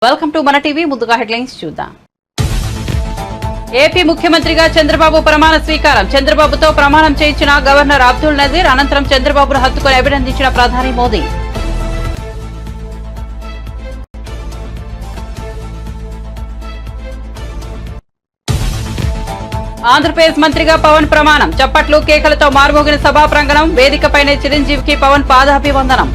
Welcome to మన TV. ముందుగా headlines చూద్దాం. ఏపీ ముఖ్యమంత్రిగా చంద్రబాబు ప్రమాణ స్వీకారం. చంద్రబాబుతో ప్రమాణం చేయించిన గవర్నర్ అబ్దుల్ నజీర్. అనంతరం చంద్రబాబును హత్తుకుని అభినందించిన ప్రధాని మోదీ. ఆంధ్రప్రదేశ్ మంత్రిగా పవన్ ప్రమాణం. చప్పట్లు కేకలతో మార్మోగిన సభా ప్రాంగణం. వేదికపైనే చిరంజీవికి పవన్ పాదాభివందనం.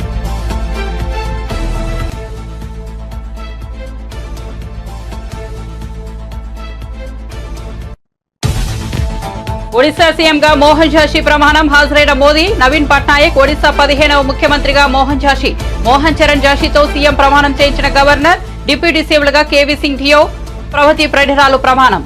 ఒడిశా సీఎంగా మోహన్ ఝాషి ప్రమాణం. హాజరైన మోదీ. నవీన్ పట్నాయక్ ఒడిశా 15వ ముఖ్యమంత్రిగా మోహన్ ఝాషి. మోహన్ చరణ్ ఝాషితో సీఎం ప్రమాణం చేయించిన గవర్నర్. డిప్యూటీ సీఎంలుగా కేవీ సింగ్ ధియో, ప్రభతి ప్రెఢిరాలు ప్రమాణం.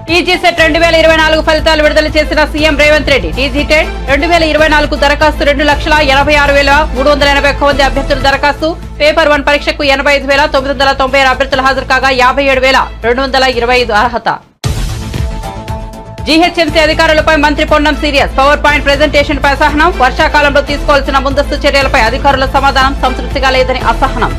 టీజీ సెట్ 2024 ఫలితాలు విడుదల చేసిన CM Revanth Reddy. TG TET 2024 దరఖాస్తు 2,86,381 మంది అభ్యర్థుల దరఖాస్తు. పేపర్ 1 పరీక్షకు 85,996 అభ్యర్థులు హాజరు కాగా 57,225 అర్హత. జీహెచ్ఎంసీ అధికారులపై మంత్రి Ponnam serious. Power point presentation పై అసహనం. వర్షాకాలంలో తీసుకోవాల్సిన ముందస్తు చర్యలపై అధికారుల సమాధానం సంతృప్తిగా లేదని అసహనం.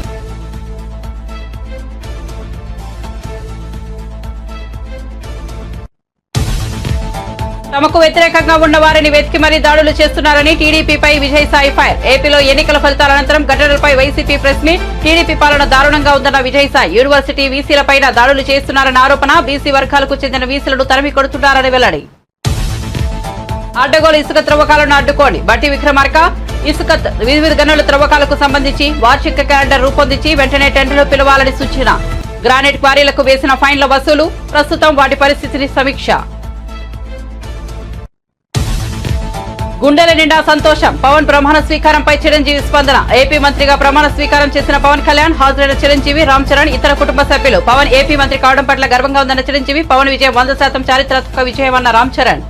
తమకు వ్యతిరేకంగా ఉన్న వారిని వెతికి మరీ దాడులు చేస్తున్నారని టీడీపీపై విజయసాయి ఫైర్. ఏపీలో ఎన్నికల ఫలితాల అనంతరం ఘటనలపై వైసీపీ ప్రెస్ మీట్. టీడీపీ పాలన దారుణంగా ఉందన్న విజయసాయి. యూనివర్సిటీ వీసీలపైన దాడులు చేస్తున్నారన్న ఆరోపణ. బీసీ వర్గాలకు చెందిన వీసీలను తరిమి కొడుతున్నారని వెల్లడి. అడ్డగోలు ఇసుక త్రవ్వకాలను అడ్డుకోండి. బట్టి విక్రమార్క. ఇసుక వివిధ గనుల త్రవ్వకాలకు సంబంధించి వార్షిక క్యాలెండర్ రూపొందించి వెంటనే టెండర్లు పిలవాలని సూచన. గ్రానైట్ క్వారీలకు వేసిన ఫైన్ల వసూలు. ప్రస్తుతం వాటి పరిస్థితిని సమీక్ష. గుండెల నిండా సంతోషం. పవన్ ప్రమాణ స్వీకారంపై చిరంజీవి స్పందన. ఏపీ మంత్రిగా ప్రమాణ స్వీకారం చేసిన పవన్ కళ్యాణ్. హాజరైన చిరంజీవి, రామ్ చరణ్, ఇతర కుటుంబ సభ్యులు. పవన్ ఏపీ మంత్రి కావడం పట్ల గర్వంగా ఉందన్న చిరంజీవి. పవన్ విజయం 100% చారిత్రాత్మక విజయమన్న రామ్ చరణ్.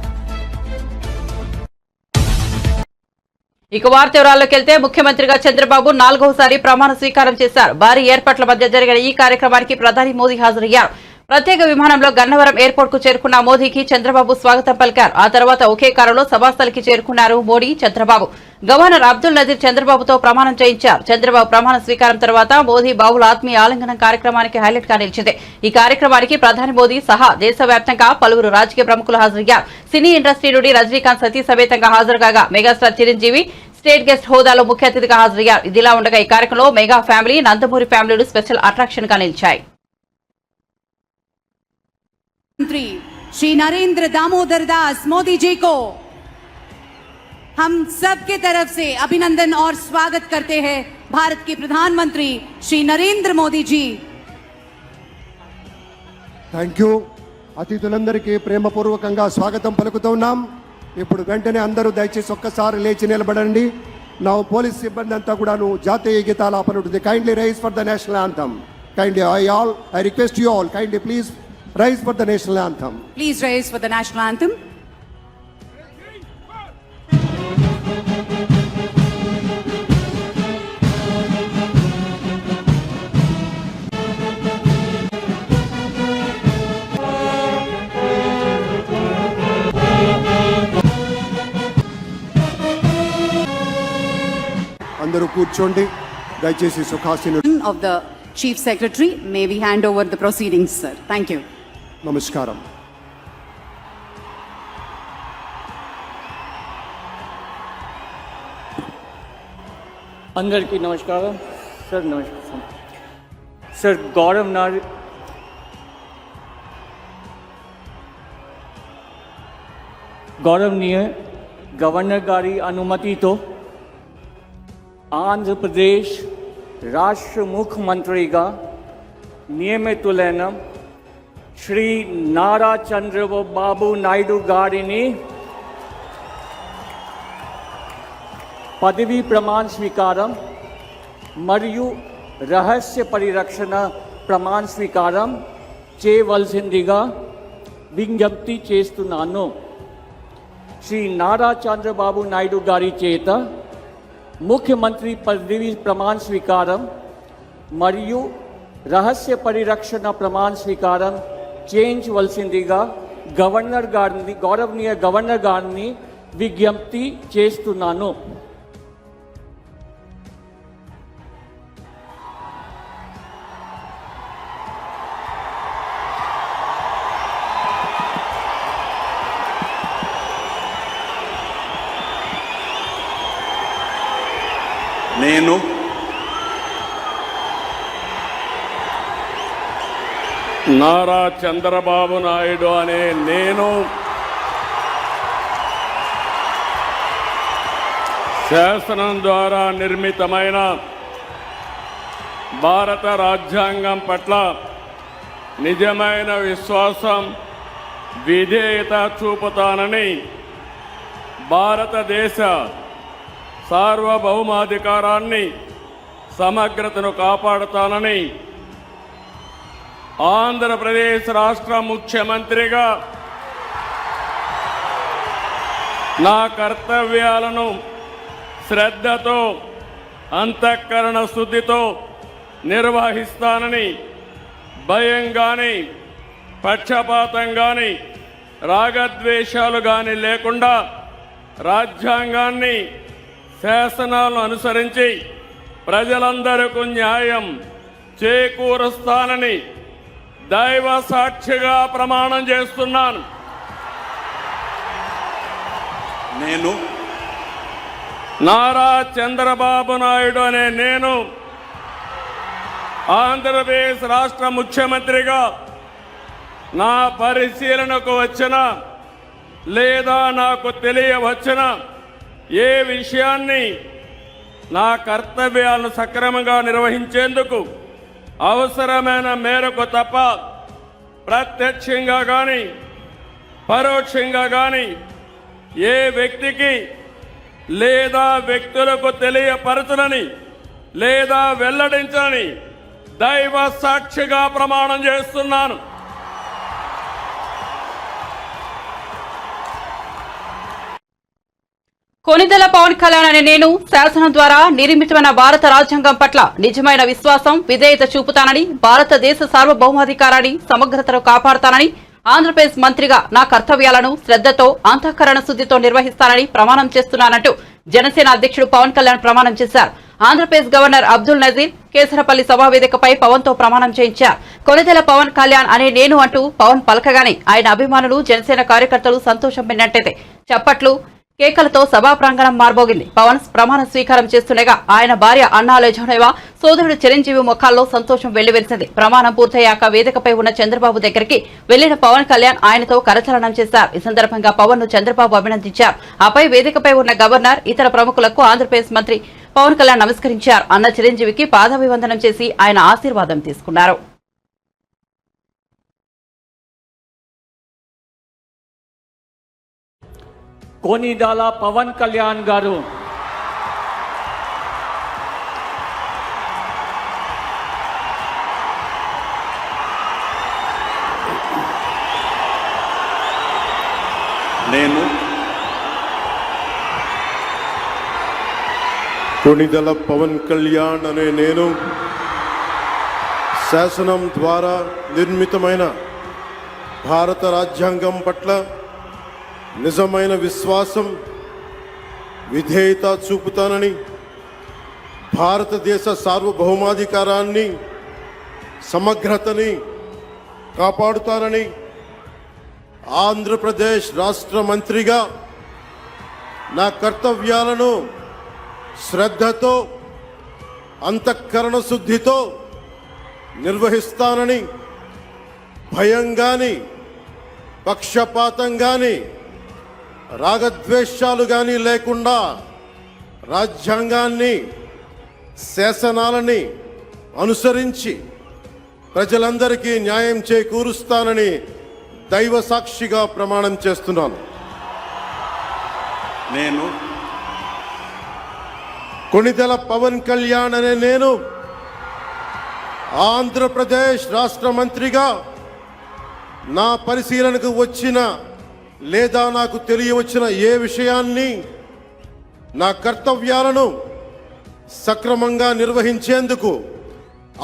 ఇక వార్త వివరాల్లోకి వెళ్తే ముఖ్యమంత్రిగా చంద్రబాబు 4వసారి ప్రమాణ స్వీకారం చేశారు. భారీ ఏర్పాట్ల మధ్య జరిగిన ఈ కార్యక్రమానికి ప్రధాని మోదీ హాజరయ్యారు. ప్రత్యేక విమానంలో గన్నవరం ఎయిర్పోర్ట్ కు చేరుకున్న మోదీకి చంద్రబాబు స్వాగతం పలికారు. ఆ తర్వాత ఒకే కారులో సభాస్థలికి చేరుకున్నారు మోడీ, చంద్రబాబు. గవర్నర్ అబ్దుల్ నజీర్ చంద్రబాబుతో ప్రమాణం చేయించారు. చంద్రబాబు ప్రమాణ స్వీకారం తర్వాత మోదీ బాబుల ఆత్మీయ ఆలింగనం కార్యక్రమానికి హైలైట్ గా నిలిచింది. ఈ కార్యక్రమానికి ప్రధాని మోదీ సహా దేశవ్యాప్తంగా పలువురు రాజకీయ ప్రముఖులు హాజరయ్యారు. సినీ ఇండస్ట్రీ నుండి రజనీకాంత్ సతీ సమేతంగా హాజరు కాగా మెగాస్టార్ చిరంజీవి స్టేట్ గెస్ట్ హోదాలో ముఖ్య అతిథిగా హాజరయ్యారు. ఇదిలా ఉండగా ఈ కార్యక్రమంలో మెగా ఫ్యామిలీ, నందమూరి ఫ్యామిలీలు స్పెషల్ అట్రాక్షన్ గా నిలిచాయి. मंत्री श्री नरेंद्र दामोदर दास मोदी जी को हम सब के तरफ से अभिनंदन और स्वागत करते हैं. भारत के प्रधानमंत्री श्री नरेंद्र मोदी जी. Thank you. అతిథులందరికీ ప్రేమపూర్వకంగా స్వాగతం పలుకుతున్నాం. ఇప్పుడు వెంటనే అందరూ దయచేసి ఒక్కసారి లేచి నిలబడండి. నా పోలీస్ సిబ్బంది అంతా కూడాను జాతీయ గీతాలాపన ఉంటుంది. Kindly rise for the national anthem. Kindly I request you all kindly please rise for the national anthem. Please rise for the national anthem. అందరూ కూర్చోండి దయచేసి సుఖాసీను. Of the Chief Secretary, may we hand over the proceedings, sir. Thank you. నమస్కారం. అందరికీ నమస్కారం sir. నమస్కారం sir. గౌరవనీయ governor గారి అనుమతితో ఆంధ్రప్రదేశ్ రాష్ట్ర ముఖ్యమంత్రిగా నియమితులైన శ్రీ నారా చంద్రబాబు నాయుడు గారిని పదవీ ప్రమాణ స్వీకారం మరియు రహస్య పరిరక్షణ ప్రమాణ స్వీకారం చేయవలసిందిగా విజ్ఞప్తి చేస్తున్నాను. శ్రీ నారా చంద్రబాబు నాయుడు గారి చేత ముఖ్యమంత్రి పదవీ ప్రమాణ స్వీకారం మరియు రహస్య పరిరక్షణ ప్రమాణ స్వీకారం చేయించవలసిందిగా గౌరవనీయ గవర్నర్ గారిని విజ్ఞప్తి చేస్తున్నాను. నేను నారా చంద్రబాబు నాయుడు అనే నేను శాసనం ద్వారా నిర్మితమైన భారత రాజ్యాంగం పట్ల నిజమైన విశ్వాసం, విధేయత చూపుతానని, భారతదేశ సార్వభౌమాధికారాన్ని, సమగ్రతను కాపాడుతానని ఆంధ్రప్రదేశ్ రాష్ట్ర ముఖ్యమంత్రిగా నా కర్తవ్యాలను శ్రద్ధతో, అంతఃకరణ శుద్ధితో నిర్వహిస్తానని, భయం కానీ, పక్షపాతం కానీ, రాగద్వేషాలు కానీ లేకుండా రాజ్యాంగాన్ని, శాసనాలను అనుసరించి ప్రజలందరికీ న్యాయం చేకూరుస్తానని దైవ సాక్షిగా ప్రమాణం చేస్తున్నాను. నేను నారా చంద్రబాబు నాయుడు అనే నేను ఆంధ్రప్రదేశ్ రాష్ట్ర ముఖ్యమంత్రిగా నా పరిశీలనకు వచ్చిన లేదా నాకు తెలియవచ్చిన ఏ విషయాన్ని నా కర్తవ్యాలను సక్రమంగా నిర్వహించేందుకు అవసరమైన మేరకు తప్ప ప్రత్యక్షంగా కానీ పరోక్షంగా కానీ ఏ వ్యక్తికి లేదా వ్యక్తులకు తెలియపరచనని లేదా వెల్లడించని దైవ సాక్షిగా ప్రమాణం చేస్తున్నాను. కొనిదెల పవన్ కళ్యాణ్ అనే నేను శాసనం ద్వారా నిర్మితమైన భారత రాజ్యాంగం పట్ల నిజమైన విశ్వాసం, విధేయత చూపుతానని, భారతదేశ సార్వభౌమాధికారాన్ని, సమగ్రతను కాపాడుతానని, ఆంధ్రప్రదేశ్ మంత్రిగా నా కర్తవ్యాలను శ్రద్ధతో, అంతఃకరణ శుద్ధితో నిర్వహిస్తానని ప్రమాణం చేస్తున్నానంటూ జనసేన అధ్యక్షుడు పవన్ కళ్యాణ్ ప్రమాణం చేశారు. ఆంధ్రప్రదేశ్ గవర్నర్ అబ్దుల్ నజీర్ కేసరపల్లి సభావేదికపై పవన్ తో ప్రమాణం చేయించారు. కొనిదెల పవన్ కళ్యాణ్ అనే నేను అంటూ పవన్ పలకగానే ఆయన అభిమానులు, జనసేన కార్యకర్తలు సంతోషం పెన్నట్టయితే చప్పట్లు, కేకలతో సభా ప్రాంగణం మార్బోగింది. పవన్ ప్రమాణ స్వీకారం చేస్తుండగా ఆయన భార్య అన్నాలే జోనేవా, సోదరుడు చిరంజీవి ముఖాల్లో సంతోషం వెల్లివిరిసింది. ప్రమాణం పూర్తయ్యాక వేదికపై ఉన్న చంద్రబాబు దగ్గరికి వెళ్లిన పవన్ కళ్యాణ్ ఆయనతో కరచలనం చేశారు. ఈ సందర్భంగా పవన్ ను చంద్రబాబు అభినందించారు. ఆపై వేదికపై ఉన్న గవర్నర్, ఇతర ప్రముఖులకు ఆంధ్రప్రదేశ్ మంత్రి పవన్ కళ్యాణ్ నమస్కరించారు. అన్న చిరంజీవికి పాదాభివందనం చేసి ఆయన ఆశీర్వాదం తీసుకున్నారు. కొనిదెల పవన్ కళ్యాణ్ గారు నేను కొనిదెల పవన్ కళ్యాణ్ అనే నేను శాసనం ద్వారా నిర్మితమైన భారత రాజ్యాంగం పట్ల నిజమైన విశ్వాసం, విధేయత చూపుతానని, భారతదేశ సార్వభౌమాధికారాన్ని, సమగ్రతని కాపాడుతానని, ఆంధ్రప్రదేశ్ రాష్ట్ర మంత్రిగా నా కర్తవ్యాలను శ్రద్ధతో, అంతఃకరణ శుద్ధితో నిర్వహిస్తానని, భయం గాని, పక్షపాతం గాని, రాగద్వేషాలు గాని లేకుండా రాజ్యాంగాన్ని, శాసనాలని అనుసరించి ప్రజలందరికీ న్యాయం చేకూరుస్తానని దైవ సాక్షిగా ప్రమాణం చేస్తున్నాను. నేను కొనిదెల పవన్ కళ్యాణ్ అనే నేను ఆంధ్రప్రదేశ్ రాష్ట్ర మంత్రిగా నా పరిశీలనకు వచ్చిన లేదా నాకు తెలియవచ్చిన ఏ విషయాన్ని, నా కర్తవ్యాలను సక్రమంగా నిర్వహించేందుకు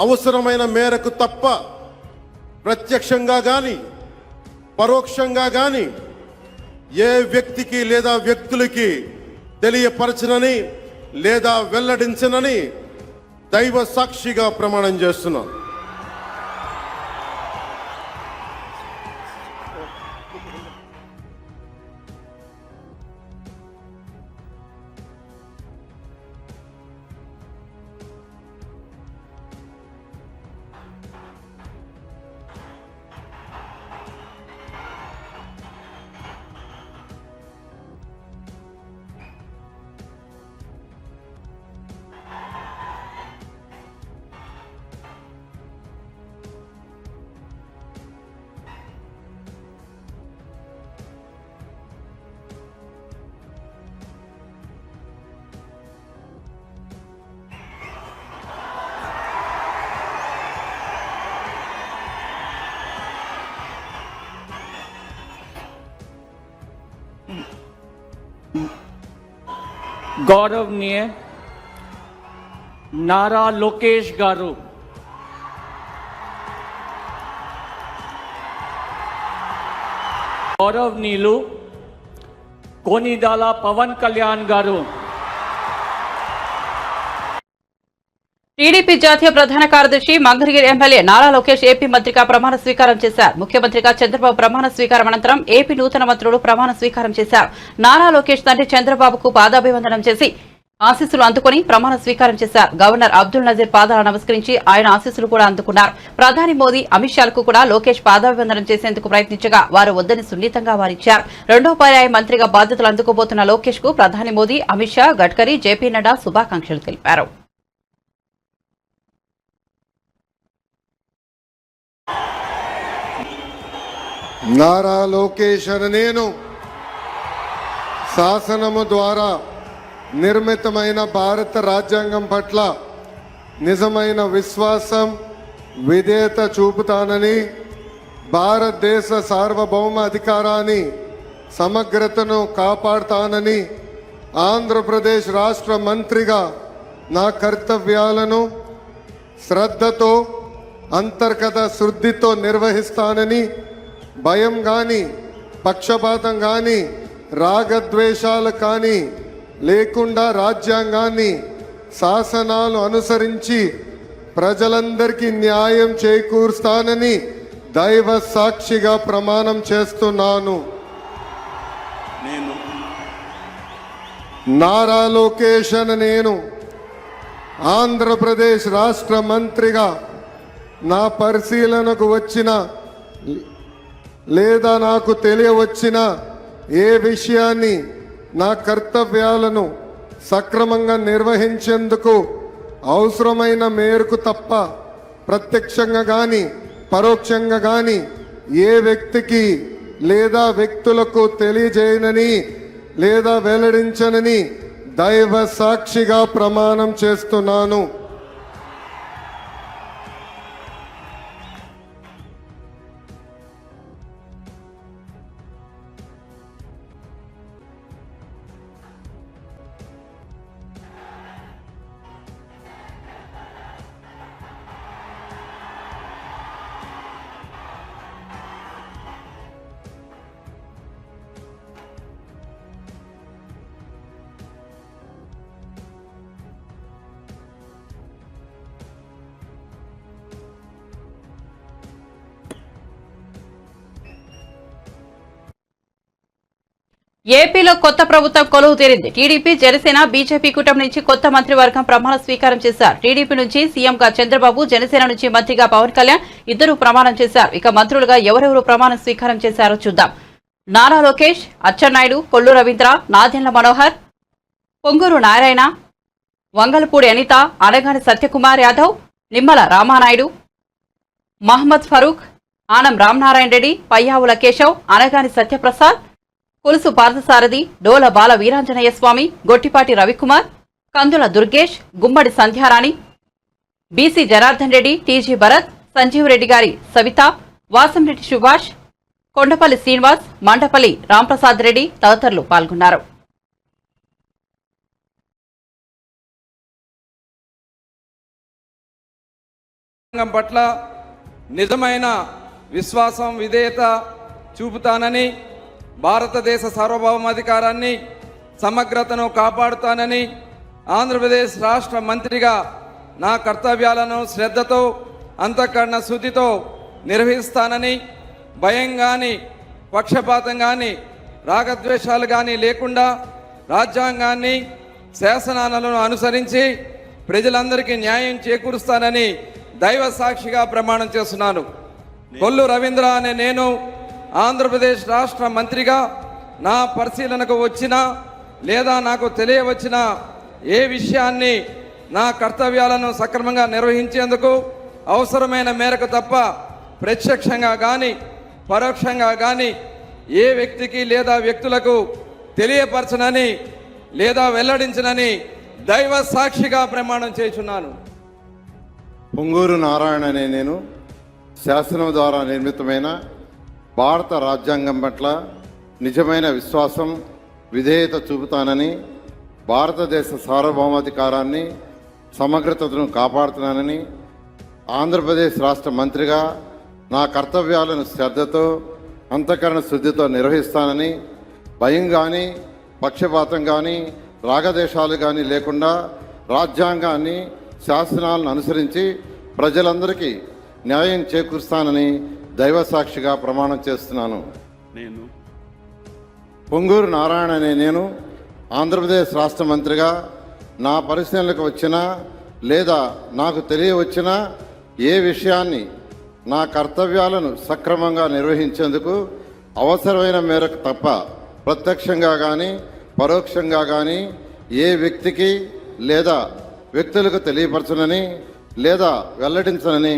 అవసరమైన మేరకు తప్ప ప్రత్యక్షంగా కానీ పరోక్షంగా కానీ ఏ వ్యక్తికి లేదా వ్యక్తులకి తెలియపరచనని లేదా వెల్లడించనని దైవ సాక్షిగా ప్రమాణం చేస్తున్నాను. గౌరవనీయ నారా లోకేష్ గారు, గౌరవనీయులు కోనిదాల పవన్ కళ్యాణ్ గారు, టీడీపీ జాతీయ ప్రధాన కార్యదర్శి మంగళగిరి ఎమ్మెల్యే నారా లోకేష్ ఏపీ మంత్రిగా ప్రమాణ స్వీకారం చేశారు. ముఖ్యమంత్రిగా చంద్రబాబు ప్రమాణ స్వీకారం అనంతరం ఏపీ నూతన మంత్రులు ప్రమాణ స్వీకారం చేశారు. నారా లోకేష్ తండ్రి చంద్రబాబుకు పాదాభివందనం చేసి ఆశీస్సులు అందుకుని ప్రమాణ స్వీకారం చేశారు. గవర్నర్ అబ్దుల్ నజీర్ పాదాలు నమస్కరించి ఆయన ఆశీస్సులు కూడా అందుకున్నారు. ప్రధాని మోదీ, అమిత్ షాలకు కూడా లోకేష్ పాదాభివందనం చేసేందుకు ప్రయత్నించగా వారు వద్దని సున్నితంగా వారిచ్చారు. రెండో పర్యాయ మంత్రిగా బాధ్యతలు అందుకోబోతున్న లోకేష్ కు ప్రధాని మోదీ, అమిత్ షా, గడ్కరీ, జేపీ నడ్డా శుభాకాంక్షలు తెలిపారు. నారా లోకేష్ అనే నేను శాసనము ద్వారా నిర్మితమైన భారత రాజ్యాంగం పట్ల నిజమైన విశ్వాసం, విధేయత చూపుతానని, భారతదేశ సార్వభౌమ అధికారాన్ని, సమగ్రతను కాపాడుతానని, ఆంధ్రప్రదేశ్ రాష్ట్ర మంత్రిగా నా కర్తవ్యాలను శ్రద్ధతో, అంతర్గత శుద్ధితో నిర్వహిస్తానని, భయం కానీ, పక్షపాతం కానీ, రాగద్వేషాలు కానీ లేకుండా రాజ్యాంగాన్ని, శాసనాలు అనుసరించి ప్రజలందరికీ న్యాయం చేకూరుస్తానని దైవ సాక్షిగా ప్రమాణం చేస్తున్నాను. నేను నారా లోకేష్ అనే నేను ఆంధ్రప్రదేశ్ రాష్ట్ర మంత్రిగా నా పరిశీలనకు వచ్చిన లేదా నాకు తెలియవచ్చిన ఏ విషయాన్ని, నా కర్తవ్యాలను సక్రమంగా నిర్వహించేందుకు అవసరమైన మేరకు తప్ప ప్రత్యక్షంగా కానీ పరోక్షంగా కానీ ఏ వ్యక్తికి లేదా వ్యక్తులకు తెలియజేయనని లేదా వెల్లడించనని దైవ సాక్షిగా ప్రమాణం చేస్తున్నాను. ఏపీలో కొత్త ప్రభుత్వం కొలువు తీరింది. టీడీపీ, జనసేన, బీజేపీ కూటమి నుంచి కొత్త మంత్రివర్గం ప్రమాణ స్వీకారం చేశారు. టీడీపీ నుంచి సీఎంగా చంద్రబాబు, జనసేన నుంచి మంత్రిగా పవన్ కళ్యాణ్ ఇద్దరు ప్రమాణం చేశారు. ఇక మంత్రులుగా ఎవరెవరు ప్రమాణ స్వీకారం చేశారో చూద్దాం. నారా లోకేష్, అచ్చెన్నాయుడు, కొల్లు రవీంద్ర, నాదెండ్ల మనోహర్, పొంగూరు నారాయణ, వంగలపూడి అనిత, అనగాని సత్యకుమార్ యాదవ్, నిమ్మల రామానాయుడు, మహమ్మద్ ఫరూక్, ఆనం రామనారాయణ రెడ్డి, పయ్యావుల కేశవ్, అనగాని సత్యప్రసాద్, కొలుసు పార్థసారథి, డోల బాల వీరాంజనేయ స్వామి, గొట్టిపాటి రవికుమార్, కందుల దుర్గేష్, గుమ్మడి సంధ్యారాణి, బీసీ జనార్దన్ రెడ్డి, టీజీ భరత్, సంజీవ్ రెడ్డి గారి సవిత, వాసంరెడ్డి సుభాష్, కొండపల్లి శ్రీనివాస్, మండపల్లి రాంప్రసాద్ రెడ్డి తదితరులు పాల్గొన్నారు. పట్ల నిజమైన విశ్వాసం, విధేయత చూపుతానని, భారతదేశ సార్వభౌమాధికారాన్ని, సమగ్రతను కాపాడుతానని, ఆంధ్రప్రదేశ్ రాష్ట్ర మంత్రిగా నా కర్తవ్యాలను శ్రద్ధతో, అంతఃకరణ శుద్ధితో నిర్వహిస్తానని, భయం కానీ, పక్షపాతం కానీ, రాగద్వేషాలు కానీ లేకుండా రాజ్యాంగాన్ని, శాసనాలను అనుసరించి ప్రజలందరికీ న్యాయం చేకూరుస్తానని దైవ సాక్షిగా ప్రమాణం చేస్తున్నాను. కొల్లు రవీంద్ర అనే నేను ఆంధ్రప్రదేశ్ రాష్ట్ర మంత్రిగా నా పరిశీలనకు వచ్చిన లేదా నాకు తెలియవచ్చిన ఏ విషయాన్ని, నా కర్తవ్యాలను సక్రమంగా నిర్వహించేందుకు అవసరమైన మేరకు తప్ప ప్రత్యక్షంగా కానీ పరోక్షంగా కానీ ఏ వ్యక్తికి లేదా వ్యక్తులకు తెలియపరచనని లేదా వెల్లడించనని దైవ సాక్షిగా ప్రమాణం చేస్తున్నాను. పొంగూరు నారాయణ అనే నేను శాసనం ద్వారా నిర్మితమైన భారత రాజ్యాంగం పట్ల నిజమైన విశ్వాసం, విధేయత చూపుతానని, భారతదేశ సార్వభౌమాధికారాన్ని సమగ్రతను కాపాడుతున్నానని ఆంధ్రప్రదేశ్ రాష్ట్ర మంత్రిగా నా కర్తవ్యాలను శ్రద్ధతో అంతఃకరణ శుద్ధితో నిర్వహిస్తానని భయం కానీ పక్షపాతం కానీ రాగదేశాలు కానీ లేకుండా రాజ్యాంగాన్ని శాసనాలను అనుసరించి ప్రజలందరికీ న్యాయం చేకూరుస్తానని దైవసాక్షిగా ప్రమాణం చేస్తున్నాను. నేను పొంగూరు నారాయణ అనే నేను ఆంధ్రప్రదేశ్ రాష్ట్ర మంత్రిగా నా పరిశీలనకు వచ్చినా లేదా నాకు తెలియవచ్చినా ఏ విషయాన్ని నా కర్తవ్యాలను సక్రమంగా నిర్వహించేందుకు అవసరమైన మేరకు తప్ప ప్రత్యక్షంగా కానీ పరోక్షంగా కానీ ఏ వ్యక్తికి లేదా వ్యక్తులకు తెలియపరచనని లేదా వెల్లడించనని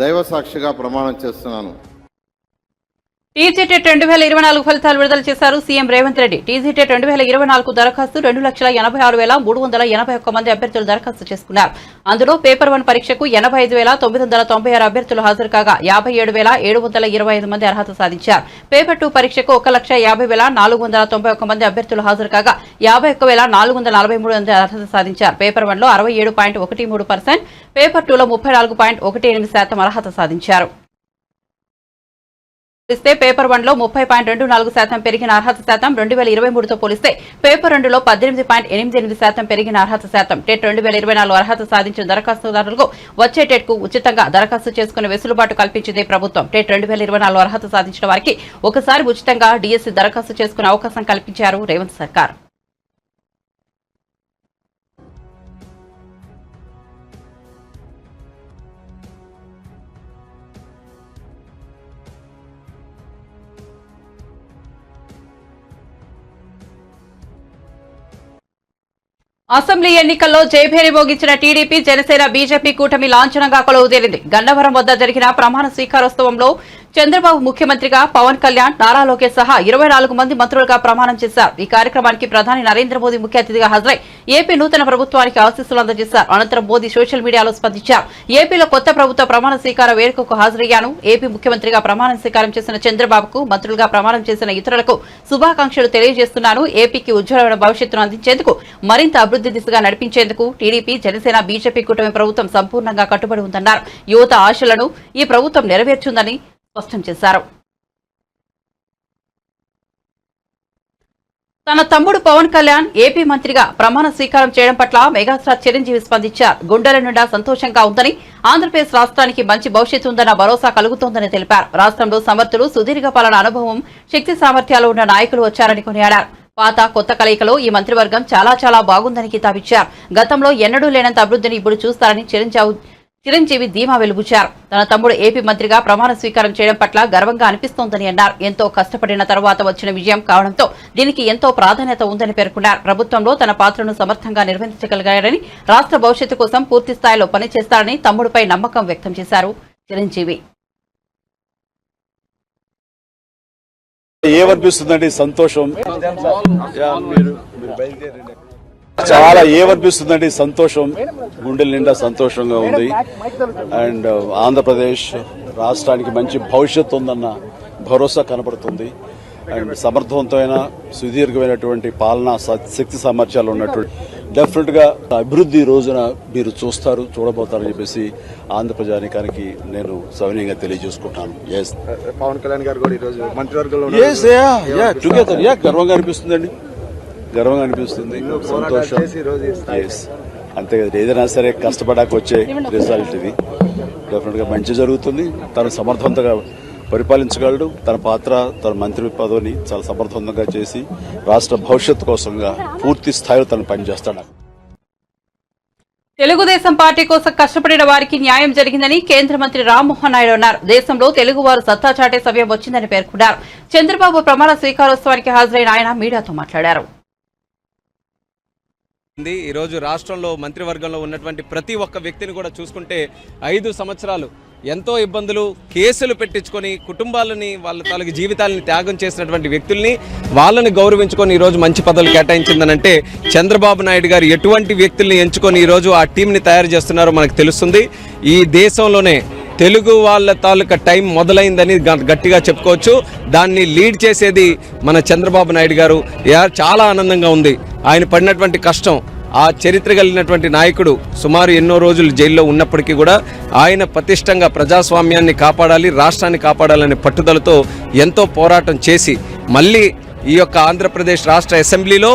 దైవసాక్షిగా ప్రమాణం చేస్తున్నాను. టీజీటెట్ 2024 ఫలితాలు విడుదల చేశారు సీఎం రేవంత్ రెడ్డి. టీజీటెట్ 2024 దరఖాస్తు 2,86,081 మంది అభ్యర్థులు దరఖాస్తు చేసుకున్నారు. అందులో పేపర్ 1 పరీక్షకు 85,996 అభ్యర్థులు హాజరు కాగా 57,725 మంది అర్హత సాధించారు. పేపర్ 2 పరీక్షకు 1,50,491 మంది అభ్యర్థులు హాజరు కాగా 51,443 మంది అర్హత సాధించారు. పేపర్ 1లో 67.13%, పేపర్ 2లో 34.18% అర్హత సాధించారు. పోలిస్తే పేపర్ 1లో 30.24% పెరిగిన అర్హత శాతం 2023తో పోలిస్తే పేపర్ 2లో 18.88% పెరిగిన అర్హత శాతం. టెట్ 2024 అర్హత సాధించిన దరఖాస్తుదారులకు వచ్చే టెట్ కు ఉచితంగా దరఖాస్తు చేసుకునే వెసులుబాటు కల్పించింది ప్రభుత్వం. టెట్ 2024 అర్హత సాధించిన వారికి ఒకసారి ఉచితంగా డిఎస్సి దరఖాస్తు చేసుకునే అవకాశం కల్పించారు రేవంత్ సర్కార్. అసెంబ్లీ ఎన్నికల్లో జయభేరి మోగించిన టీడీపీ, జనసేన, బీజేపీ కూటమి లాంఛనంగా కొలువుదీరింది. గన్నవరం వద్ద జరిగిన ప్రమాణ స్వీకారోత్సవంలో చంద్రబాబు ముఖ్యమంత్రిగా, పవన్ కళ్యాణ్, నారా లోకేష్ సహా 24 మంది మంత్రులుగా ప్రమాణం చేశారు. ఈ కార్యక్రమానికి ప్రధాని నరేంద్ర మోదీ ముఖ్య అతిథిగా హాజరై ఏపీ నూతన ప్రభుత్వానికి ఆశీస్సులు అందజేశారు. అనంతరం మోదీ సోషల్ మీడియాలో స్పందించారు. ఏపీలో కొత్త ప్రభుత్వ ప్రమాణ స్వీకార వేడుకకు హాజరయ్యాను. ఏపీ ముఖ్యమంత్రిగా ప్రమాణ స్వీకారం చేసిన చంద్రబాబుకు, మంత్రులుగా ప్రమాణం చేసిన ఇతరులకు శుభాకాంక్షలు తెలియజేస్తున్నాను. ఏపీకి ఉజ్వలమైన భవిష్యత్తును అందించేందుకు, మరింత అభివృద్ధి దిశగా నడిపించేందుకు టీడీపీ, జనసేన, బీజేపీ కూటమి ప్రభుత్వం సంపూర్ణంగా కట్టుబడి ఉందన్నారు. యువత ఆశలను ఈ ప్రభుత్వం నెరవేర్చుందని స్పష్టం చేశారు. తన తమ్ముడు పవన్ కళ్యాణ్ ఏపీ మంత్రిగా ప్రమాణ స్వీకారం చేయడం పట్ల మెగాస్టార్ చిరంజీవి స్పందించారు. గుండెల నిండా సంతోషంగా ఉందని, ఆంధ్రప్రదేశ్ రాష్ట్రానికి మంచి భవిష్యత్తు ఉందన్న భరోసా కలుగుతోందని తెలిపారు. రాష్ట్రంలో సమర్థులు, సుదీర్ఘ పాలన అనుభవం, శక్తి సామర్థ్యాలు ఉన్న నాయకులు వచ్చారని కొనియాడారు. పాత కొత్త కలయికలో ఈ మంత్రివర్గం చాలా బాగుందని కితాబిచ్చారు. గతంలో ఎన్నడూ లేనంత అభివృద్ధిని ఇప్పుడు చూస్తారని చిరంజీవి ధీమా వెలుబుచ్చారు. తన తమ్ముడు ఏపీ మంత్రిగా ప్రమాణ స్వీకారం చేయడం పట్ల గర్వంగా అనిపిస్తోందని అన్నారు. ఎంతో కష్టపడిన తర్వాత వచ్చిన విజయం కావడంతో దీనికి ఎంతో ప్రాధాన్యత ఉందని పేర్కొన్నారు. ప్రభుత్వంలో తన పాత్రను సమర్థంగా నిర్వహించగలిగారని, రాష్ట్ర భవిష్యత్తు కోసం పూర్తి స్థాయిలో పనిచేస్తారని తమ్ముడిపై నమ్మకం వ్యక్తం చేశారు చిరంజీవి. ఏమనిపిస్తుందండి? సంతోషం చాలా ఏమనిపిస్తుందండి? సంతోషం, గుండెల నిండా సంతోషంగా ఉంది. అండ్ ఆంధ్రప్రదేశ్ రాష్ట్రానికి మంచి భవిష్యత్తు ఉందన్న భరోసా కనబడుతుంది. అండ్ సమర్థవంతమైన, సుదీర్ఘమైనటువంటి పాలనా శక్తి సామర్థ్యాలు ఉన్నటువంటి డెఫినెట్ గా అభివృద్ధి రోజున మీరు చూడబోతారని చెప్పేసి ఆంధ్ర ప్రజానికానికి నేను సవినయంగా తెలియజేసుకుంటాను. పవన్ కళ్యాణ్ గారు కూడా ఈరోజు మంత్రివర్గంలో టుగెదర్ గర్వంగా అనిపిస్తుందండి, గర్వంగా అనిపిస్తుంది, సంతోషం. అంతే కదా, ఏదైనా సరే కష్టపడాక వచ్చే రిజల్ట్ ఇది. డెఫినెట్ గా మంచి జరుగుతుంది. తను సమర్థవంతంగా పరిపాలించగలడు. తన పాత్ర, తన మంత్రి పదవిని చాలా సమర్థవంతంగా చేసి రాష్ట్ర భవిష్యత్తు కోసంగా పూర్తి స్థాయిలో తను పనిచేస్తాడు. తెలుగుదేశం పార్టీ కోసం కష్టపడిన వారికి న్యాయం జరిగిందని కేంద్ర మంత్రి రామ్మోహన్ నాయుడు అన్నారు. దేశంలో తెలుగువారు సత్తా చాటే సమయం వచ్చిందని పేర్కొన్నారు. చంద్రబాబు ప్రమాణ స్వీకారోత్సవానికి హాజరైన ఆయన మీడియాతో మాట్లాడారు. ఈరోజు రాష్ట్రంలో మంత్రివర్గంలో ఉన్నటువంటి ప్రతి ఒక్క వ్యక్తిని కూడా చూసుకుంటే 5 సంవత్సరాలు ఎంతో ఇబ్బందులు, కేసులు పెట్టించుకొని కుటుంబాలని, వాళ్ళ తాలూకు జీవితాలని త్యాగం చేసినటువంటి వ్యక్తుల్ని, వాళ్ళని గౌరవించుకొని ఈరోజు మంచి పదవులు కేటాయించిందనంటే చంద్రబాబు నాయుడు గారు ఎటువంటి వ్యక్తుల్ని ఎంచుకొని ఈరోజు ఆ టీంని తయారు చేస్తున్నారో మనకు తెలుస్తుంది. ఈ దేశంలోనే తెలుగు వాళ్ళ తాలూకా టైం మొదలైందని గట్టిగా చెప్పుకోవచ్చు. దాన్ని లీడ్ చేసేది మన చంద్రబాబు నాయుడు గారు. చాలా ఆనందంగా ఉంది. ఆయన పడినటువంటి కష్టం, ఆ చరిత్ర కలిగినటువంటి నాయకుడు సుమారు ఎన్నో రోజులు జైల్లో ఉన్నప్పటికీ కూడా ఆయన పటిష్టంగా ప్రజాస్వామ్యాన్ని కాపాడాలి, రాష్ట్రాన్ని కాపాడాలనే పట్టుదలతో ఎంతో పోరాటం చేసి మళ్ళీ ఈ యొక్క ఆంధ్రప్రదేశ్ రాష్ట్ర అసెంబ్లీలో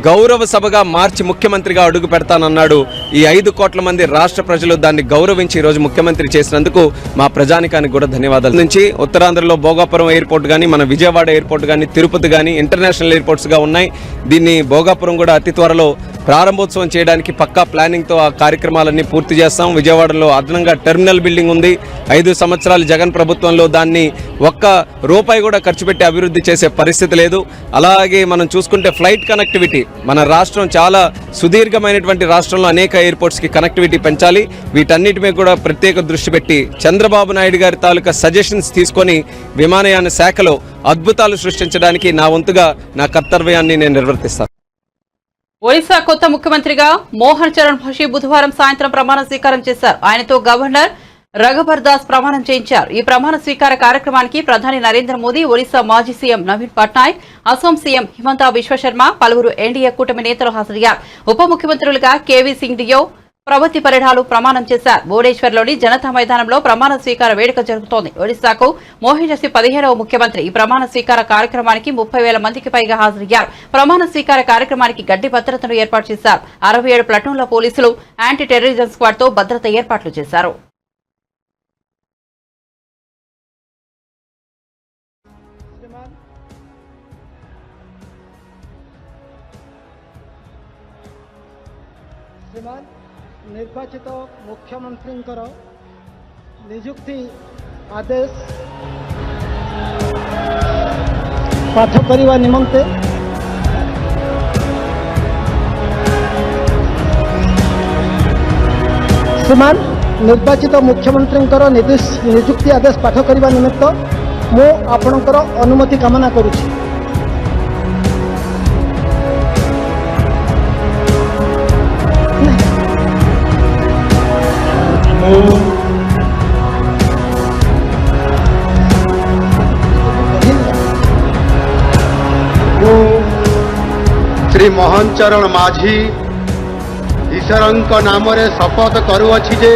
గౌరవ సభగా మార్చి ముఖ్యమంత్రిగా అడుగు పెడతానన్నాడు. ఈ 5 కోట్ల మంది రాష్ట్ర ప్రజలు దాన్ని గౌరవించి ఈరోజు ముఖ్యమంత్రి చేసినందుకు మా ప్రజానికానికి కూడా ధన్యవాదాలు. నుంచి ఉత్తరాంధ్రలో భోగాపురం ఎయిర్పోర్ట్ కానీ, మన విజయవాడ ఎయిర్పోర్ట్ కానీ, తిరుపతి కానీ ఇంటర్నేషనల్ ఎయిర్పోర్ట్స్గా ఉన్నాయి. దీన్ని భోగాపురం కూడా అతి త్వరలో ప్రారంభోత్సవం చేయడానికి పక్కా ప్లానింగ్తో ఆ కార్యక్రమాలన్నీ పూర్తి చేస్తాం. విజయవాడలో అదనంగా టెర్మినల్ బిల్డింగ్ ఉంది. 5 సంవత్సరాలు జగన్ ప్రభుత్వంలో దాన్ని ఒక్క రూపాయి కూడా ఖర్చు పెట్టి అభివృద్ధి చేసే పరిస్థితి లేదు. అలాగే మనం చూసుకుంటే ఫ్లైట్ కనెక్టివిటీ, మన రాష్ట్రం చాలా సుదీర్ఘమైనటువంటి రాష్ట్రంలో అనేక ఎయిర్పోర్ట్స్కి కనెక్టివిటీ పెంచాలి. వీటన్నిటి మీద కూడా ప్రత్యేక దృష్టి పెట్టి చంద్రబాబు నాయుడు గారి తాలూకా సజెషన్స్ తీసుకొని విమానయాన శాఖలో అద్భుతాలు సృష్టించడానికి నా వంతుగా నా కర్తవ్యాన్ని నేను నిర్వర్తిస్తాను. ఒడిశా కొత్త ముఖ్యమంత్రిగా మోహన్ చరణ్ భషి బుధవారం సాయంత్రం ప్రమాణ స్వీకారం చేశారు. ఆయనతో గవర్నర్ రఘుబర్ దాస్ ప్రమాణం చేయించారు. ఈ ప్రమాణ స్వీకార కార్యక్రమానికి ప్రధాని నరేంద్ర మోదీ, ఒడిశా మాజీ సీఎం నవీన్ పట్నాయక్, అసోం సీఎం హిమంతా విశ్వశర్మ, పలువురు ఎన్డీఏ కూటమి నేతలు హాజరయ్యారు. ఉప ముఖ్యమంత్రులుగా కేవీ సింగ్ డియో, ప్రవతి పరిడాలు ప్రమాణం చేశారు. భువనేశ్వర్లోని జనతా మైదానంలో ప్రమాణ స్వీకార వేడుక జరుగుతోంది. ఒడిశాకు మోహన్ చరణ్ 15వ ముఖ్యమంత్రి. ఈ ప్రమాణ స్వీకార కార్యక్రమానికి 30,000 మందికి పైగా హాజరయ్యారు. ప్రమాణ స్వీకార కార్యక్రమానికి గడ్డి భద్రతను ఏర్పాటు చేశారు. 67 ప్లటూన్ల పోలీసులు, యాంటీ టెర్రరిజం స్క్వాడ్ తో భద్రత ఏర్పాట్లు చేశారు. निर्वाचित मुख्यमंत्री नियुक्ति आदेश पाठ करने निमंते श्रीमान निर्वाचित मुख्यमंत्री नियुक्ति आदेश पाठ करने निमित्त मु आपणकर अनुमति कामना करुछि। श्री मोहन चरण माझी ईश्वरंक नाम रे शपथ करुअछि जे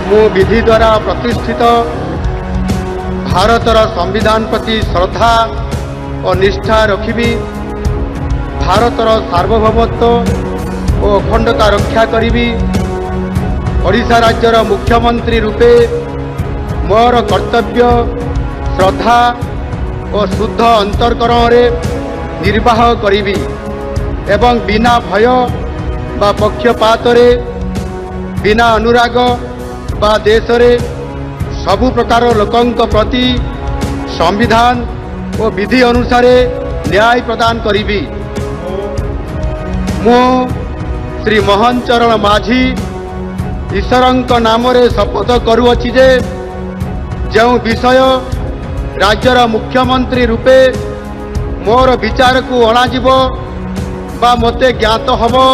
मु विधि द्वारा प्रतिष्ठित भारतर संविधान प्रति श्रद्धा और निष्ठा रखिबी, भारतर सार्वभौमत्व और अखंडता रक्षा करिबी, ओडिशा राज्यर मुख्यमंत्री रूपे मोर कर्तव्य श्रद्धा और शुद्ध अंतरकरण रे निर्वाह करिबी एवं बिना भय बा पक्षपात रे, बिना अनुराग बा देश रे सबु प्रकार लोकंक प्रति संविधान और विधि अनुसार न्याय प्रदान करिबी। मु श्री मोहन चरण माझी ईश्वरंक नाम रे शपथ करुअछि जे जो विषय राज्यर मुख्यमंत्री रूपे मोर विचार को अणाजिबो बा मते ज्ञात हबो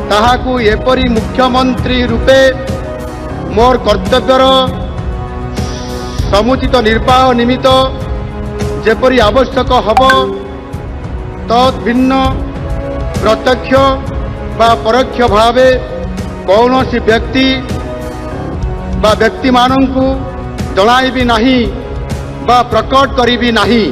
ताहाकु एपरी मुख्यमंत्री रूपे मोर कर्तव्यर समुचित निर्वाह निमित्त जेपरी आवश्यक हबो तत् भिन्न प्रत्यक्ष बा परोक्ष भावे कौनसी व्यक्ति बा व्यक्ति मानंकु जणाइबी नाही बा प्रकट करिबी नाही।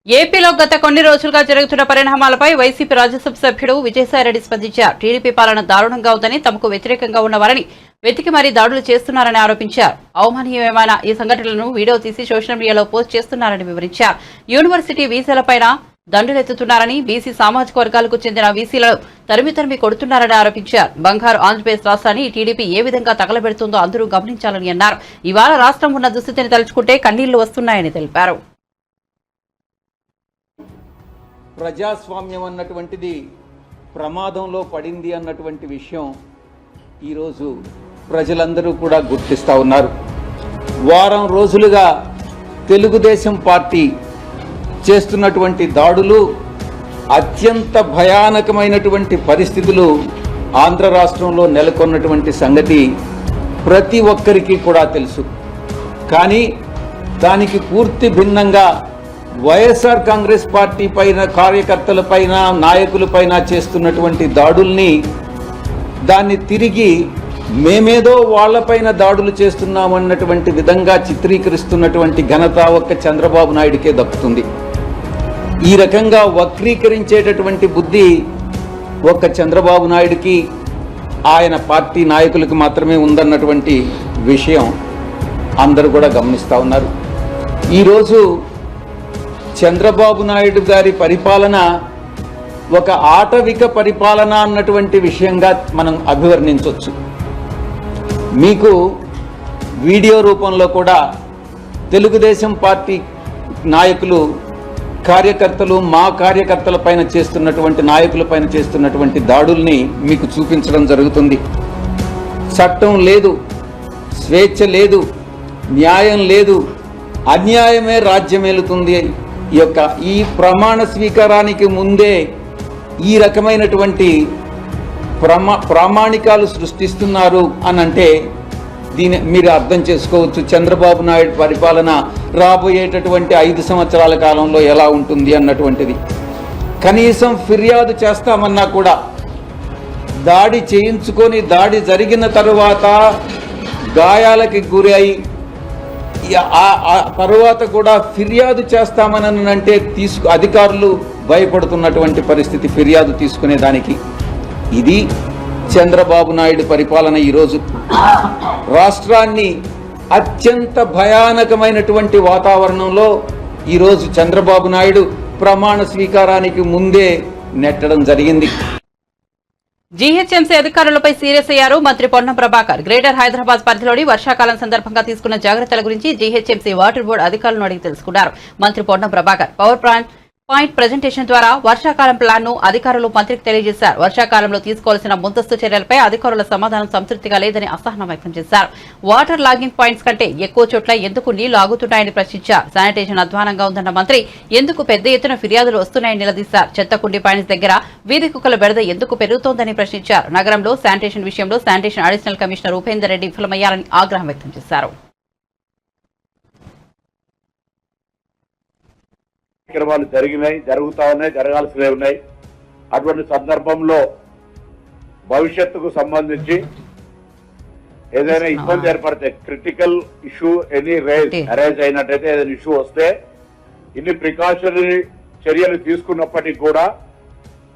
ఏపీలో గత కొన్ని రోజులుగా జరుగుతున్న పరిణామాలపై వైసీపీ రాజ్యసభ సభ్యుడు విజయసాయిరెడ్డి స్పందించారు. టీడీపీ పాలన దారుణంగా ఉందని, తమకు వ్యతిరేకంగా ఉన్న వారిని వెతికి మరీ దాడులు చేస్తున్నారని ఆరోపించారు. అవమాననీయమైన ఈ సంఘటనలను వీడియో తీసి సోషల్ మీడియాలో పోస్ట్ చేస్తున్నారని వివరించారు. యూనివర్సిటీ వీసాలపైన దండులెత్తుతున్నారని, బీసీ సామాజిక వర్గాలకు చెందిన వీసీలను తరిమి కొడుతున్నారని ఆరోపించారు. బంగారు ఆంధ్రప్రదేశ్ రాష్ట్రాన్ని టీడీపీ ఏ విధంగా తగలబెడుతుందో అందరూ గమనించాలని అన్నారు. ఇవాళ రాష్ట్రం ఉన్న దుస్థితిని తలుచుకుంటే కన్నీళ్లు వస్తున్నాయని తెలిపారు. ప్రజాస్వామ్యం అన్నటువంటిది ప్రమాదంలో పడింది అన్నటువంటి విషయం ఈరోజు ప్రజలందరూ కూడా గుర్తిస్తూ ఉన్నారు. వారం రోజులుగా తెలుగుదేశం పార్టీ చేస్తున్నటువంటి దాడులు, అత్యంత భయానకమైనటువంటి పరిస్థితులు ఆంధ్ర రాష్ట్రంలో నెలకొన్నటువంటి సంగతి ప్రతి ఒక్కరికి కూడా తెలుసు. కానీ దానికి పూర్తి భిన్నంగా వైఎస్ఆర్ కాంగ్రెస్ పార్టీ పైన, కార్యకర్తలపైన, నాయకులపైన చేస్తున్నటువంటి దాడుల్ని దాన్ని తిరిగి మేమేదో వాళ్లపైన దాడులు చేస్తున్నామన్నటువంటి విధంగా చిత్రీకరిస్తున్నటువంటి ఘనత ఒక్క చంద్రబాబు నాయుడికే దక్కుతుంది. ఈ రకంగా వక్రీకరించేటటువంటి బుద్ధి ఒక్క చంద్రబాబు నాయుడికి, ఆయన పార్టీ నాయకులకు మాత్రమే ఉందన్నటువంటి విషయం అందరూ కూడా గమనిస్తూ ఉన్నారు. ఈరోజు చంద్రబాబు నాయుడు గారి పరిపాలన ఒక ఆటవిక పరిపాలన అన్నటువంటి విషయంగా మనం అభివర్ణించవచ్చు. మీకు వీడియో రూపంలో కూడా తెలుగుదేశం పార్టీ నాయకులు, కార్యకర్తలు, మా కార్యకర్తల పైన చేస్తున్నటువంటి, నాయకుల పైన చేస్తున్నటువంటి దాడుల్ని మీకు చూపించడం జరుగుతుంది. చట్టం లేదు, స్వేచ్ఛ లేదు, న్యాయం లేదు, అన్యాయమే రాజ్యమేలుతుంది. ఈ ప్రమాణ స్వీకారానికి ముందే ఈ రకమైనటువంటి ప్రామాణికాలు సృష్టిస్తున్నారు అని అంటే దీని మీరు అర్థం చేసుకోవచ్చు చంద్రబాబు నాయుడు పరిపాలన రాబోయేటటువంటి 5 సంవత్సరాల కాలంలో ఎలా ఉంటుంది అన్నటువంటిది. కనీసం ఫిర్యాదు చేస్తామన్నా కూడా దాడి చేయించుకొని, దాడి జరిగిన తరువాత గాయాలకి గురై ఆ తరువాత కూడా ఫిర్యాదు చేస్తామని అంటే అధికారులు భయపడుతున్నటువంటి పరిస్థితి ఫిర్యాదు తీసుకునేదానికి. ఇది చంద్రబాబు నాయుడు పరిపాలన. ఈరోజు రాష్ట్రాన్ని అత్యంత భయానకమైనటువంటి వాతావరణంలో ఈరోజు చంద్రబాబు నాయుడు ప్రమాణ స్వీకారానికి ముందే నెట్టడం జరిగింది. జీహెచ్ఎంసీ అధికారులపై సీరియస్ అయ్యారు మంత్రి పొన్నం ప్రభాకర్. గ్రేటర్ హైదరాబాద్ పరిధిలోని వర్షాకాలం సందర్భంగా తీసుకున్న జాగ్రత్తల గురించి జీహెచ్ఎంసీ వాటర్ బోర్డు అధికారులను అడిగి తెలుసుకున్నారు మంత్రి Ponnam Prabhakar. Power point presentation ద్వారా వర్షాకాలం ప్లాన్ ను అధికారులు మంత్రికి తెలియజేశారు. వర్షాకాలంలో తీసుకోవాల్సిన ముందస్తు చర్యలపై అధికారుల సమాధానం సంతృప్తిగా లేదని అసహనం వ్యక్తం చేశారు. వాటర్ లాగింగ్ పాయింట్స్ కంటే ఎక్కువ చోట్ల ఎందుకు నీళ్లు ఆగుతున్నాయని ప్రశ్నించారు. శానిటేషన్ అధ్వానంగా ఉందన్న మంత్రి ఎందుకు పెద్ద ఎత్తున ఫిర్యాదులు వస్తున్నాయని నిలదీశారు. చెత్తకుండి పాయింట్స్ దగ్గర వీధి కుక్కల బెడద ఎందుకు పెరుగుతోందని ప్రశ్నించారు. నగరంలో శానిటేషన్ విషయంలో sanitation additional commissioner Upender Reddy విఫలమయ్యారని ఆగ్రహం వ్యక్తం చేశారు. కార్యక్రమాలు జరిగినాయి, జరుగుతా ఉన్నాయి, జరగాల్సినవి ఉన్నాయి. అటువంటి సందర్భంలో భవిష్యత్తుకు సంబంధించి ఏదైనా ఇబ్బంది ఏర్పడితే, క్రిటికల్ ఇష్యూ ఎనీ అరైజ్ అయినట్టయితే, ఏదైనా ఇష్యూ వస్తే ఇన్ని ప్రికాషనరీ చర్యలు తీసుకున్నప్పటికీ కూడా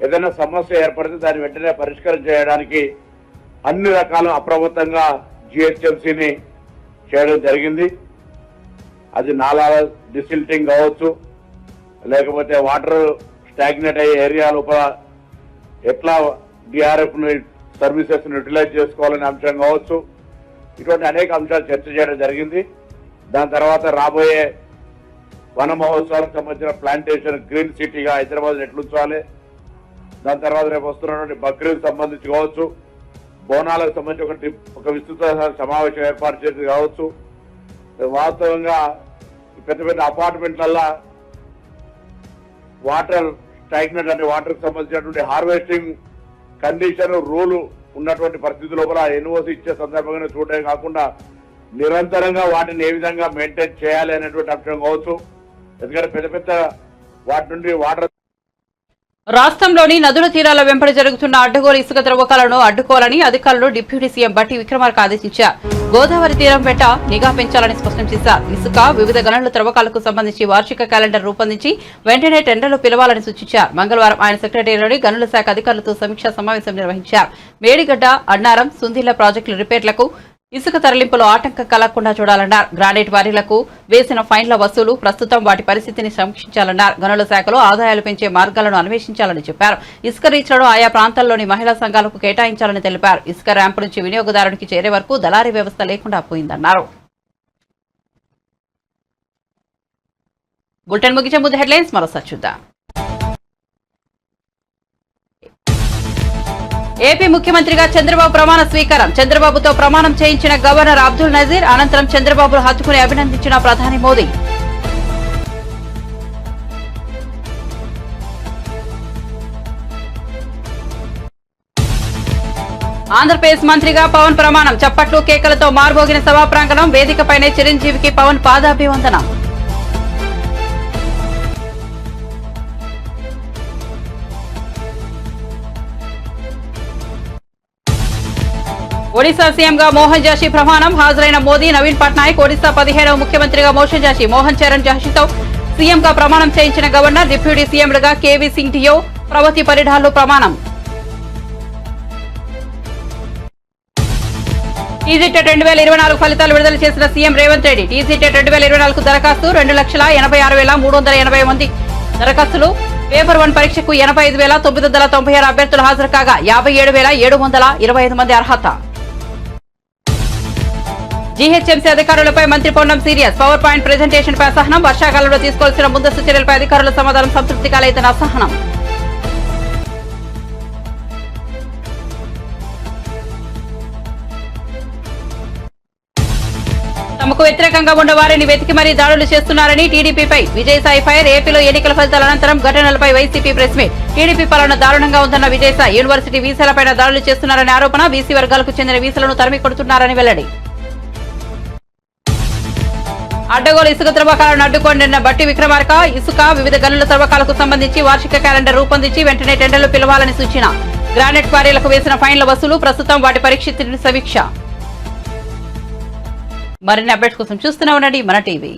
ఏదైనా సమస్య ఏర్పడితే దాన్ని వెంటనే పరిష్కారం చేయడానికి అన్ని రకాల అప్రమత్తంగా జిహెచ్ఎంసీని చేయడం జరిగింది. అది నాలాల డిసిల్టింగ్ కావచ్చు, లేకపోతే వాటర్ స్టాగ్నేట్ అయ్యే ఏరియా లోపల ఎట్లా డిఆర్ఎఫ్ సర్వీసెస్ యూటిలైజ్ చేసుకోవాలనే అంశం కావచ్చు, ఇటువంటి అనేక అంశాలు చర్చ చేయడం జరిగింది. దాని తర్వాత రాబోయే వన మహోత్సవాలకు సంబంధించిన ప్లాంటేషన్ గ్రీన్ సిటీగా హైదరాబాద్ ఎట్లుంచాలి, దాని తర్వాత రేపు వస్తున్నటువంటి బక్రీద్ సంబంధించి కావచ్చు, బోనాలకు సంబంధించి ఒక విస్తృత సమావేశం ఏర్పాటు చేసి కావచ్చు. వాస్తవంగా పెద్ద పెద్ద అపార్ట్మెంట్లల్లో వాటర్ స్టాగ్నెంట్ అంటే వాటర్కి సంబంధించినటువంటి హార్వెస్టింగ్ కండిషన్ రూలు ఉన్నటువంటి పరిస్థితి లోపల ఎన్ఓసి ఇచ్చే సందర్భంగా చూడటమే కాకుండా నిరంతరంగా వాటిని ఏ విధంగా మెయింటైన్ చేయాలి అనేటువంటి అంశం కావచ్చు. ఎందుకంటే పెద్ద పెద్ద వాటి నుండి వాటర్ రాష్ట్రంలోని నదుల తీరాల వెంబడి జరుగుతున్న అడ్డగోలు ఇసుక త్రవ్వకాలను అడ్డుకోవాలని అధికారులు డిప్యూటీ సీఎం బట్టి విక్రమార్క ఆదేశించారు. గోదావరి తీరం వెంట నిఘా పెంచాలని స్పష్టం చేశారు. ఇసుక వివిధ గనుల త్రవ్వకాలకు సంబంధించి వార్షిక క్యాలెండర్ రూపొందించి వెంటనే టెండర్లు పిలవాలని సూచించారు. మంగళవారం ఆయన సెక్రటేరియట్లోని గనుల శాఖ అధికారులతో సమీక్షా సమావేశం నిర్వహించారు. మేడిగడ్డ, అన్నారం, సుందిళ్ల ప్రాజెక్టుల రిపేర్లకు ఇసుక తరలింపులో ఆటంకం కలగకుండా చూడాలన్నారు. గ్రానైట్ వారీలకు వేసిన ఫైన్ల వసూలు, ప్రస్తుతం వాటి పరిస్థితిని సమీక్షించాలన్నారు. గనుల శాఖలో ఆదాయాలు పెంచే మార్గాలను అన్వేషించాలని చెప్పారు. ఇసుక రీచ్లను ఆయా ప్రాంతాల్లోని మహిళా సంఘాలకు కేటాయించాలని తెలిపారు. ఇసుక ర్యాంపు నుంచి వినియోగదారునికి చేరే వరకు దళారీ వ్యవస్థ లేకుండా పోయిందన్నారు. బులెటిన్ ముగించే ముందు హెడ్లైన్స్ మరోసారి చూద్దాం. ఏపీ ముఖ్యమంత్రిగా చంద్రబాబు ప్రమాణ స్వీకారం. చంద్రబాబుతో ప్రమాణం చేయించిన గవర్నర్ అబ్దుల్ నజీర్. అనంతరం చంద్రబాబును హత్తుకుని అభినందించిన ప్రధాని మోదీ. ఆంధ్రప్రదేశ్ మంత్రిగా పవన్ ప్రమాణం. చప్పట్లు కేకలతో మార్మోగిన సభా ప్రాంగణం. వేదికపైనే చిరంజీవికి పవన్ పాదాభివందనం. ఒడిశా సీఎంగా మోహన్ జాషి ప్రమాణం. హాజరైన మోదీ, నవీన్ పట్నాయక్. ఒడిశా 15వ ముఖ్యమంత్రిగా మోహన్ జాషి. మోహన్ చరణ్ జాషితో సీఎంగా ప్రమాణం చేయించిన గవర్నర్. డిప్యూటీ సీఎంలుగా కేవీ సింగ్ డియో, ప్రవతి పరిఢాలు ప్రమాణం. టీజీటెట్ 2024 ఫలితాలు విడుదల చేసిన సీఎం రేవంత్ రెడ్డి. టీజీటెట్ 2024 దరఖాస్తు 2,86,680 మంది దరఖాస్తులు. పేపర్ 1 పరీక్షకు 85,996 అభ్యర్థులు హాజరు కాగా 57,725 మంది అర్హత. జీహెచ్ఎంసీ అధికారులపై మంత్రి Ponnam serious. Power point presentation పై అసహనం. వర్షాకాలంలో తీసుకోవాల్సిన ముందస్తు చర్యలపై అధికారుల సమాధానం సంతృప్తిగా లేదని అసహనం. తమకు వ్యతిరేకంగా ఉన్న వారిని వెతికి మరీ దాడులు చేస్తున్నారని టీడీపీపై విజయసాయి ఫైర్. ఏపీలో ఎన్నికల ఫలితాల అనంతరం ఘటనలపై వైసీపీ ప్రెస్ మీట్. టీడీపీ పాలన దారుణంగా ఉందన్న విజయసాయి. యూనివర్సిటీ వీసాలపై దాడులు చేస్తున్నారని ఆరోపణ. బీసీ వర్గాలకు చెందిన వీసాలను తరిమి కొడుతున్నారని వెల్లడి. అడ్డగోలు ఇసుక త్రవ్వకాలను అడ్డుకోండిన బట్టి విక్రమార్క. ఇసుక, వివిధ గనుల త్రవ్వకాలకు సంబంధించి వార్షిక క్యాలెండర్ రూపొందించి వెంటనే టెండర్లు పిలవాలని సూచన. గ్రానైట్ క్వారీలకు వేసిన ఫైన్ల వసూలు. ప్రస్తుతం వాటి పరీక్ష సమీక్ష. మరిన్ని అప్డేట్స్ కోసం చూస్తూనే ఉండండి మన టీవీ.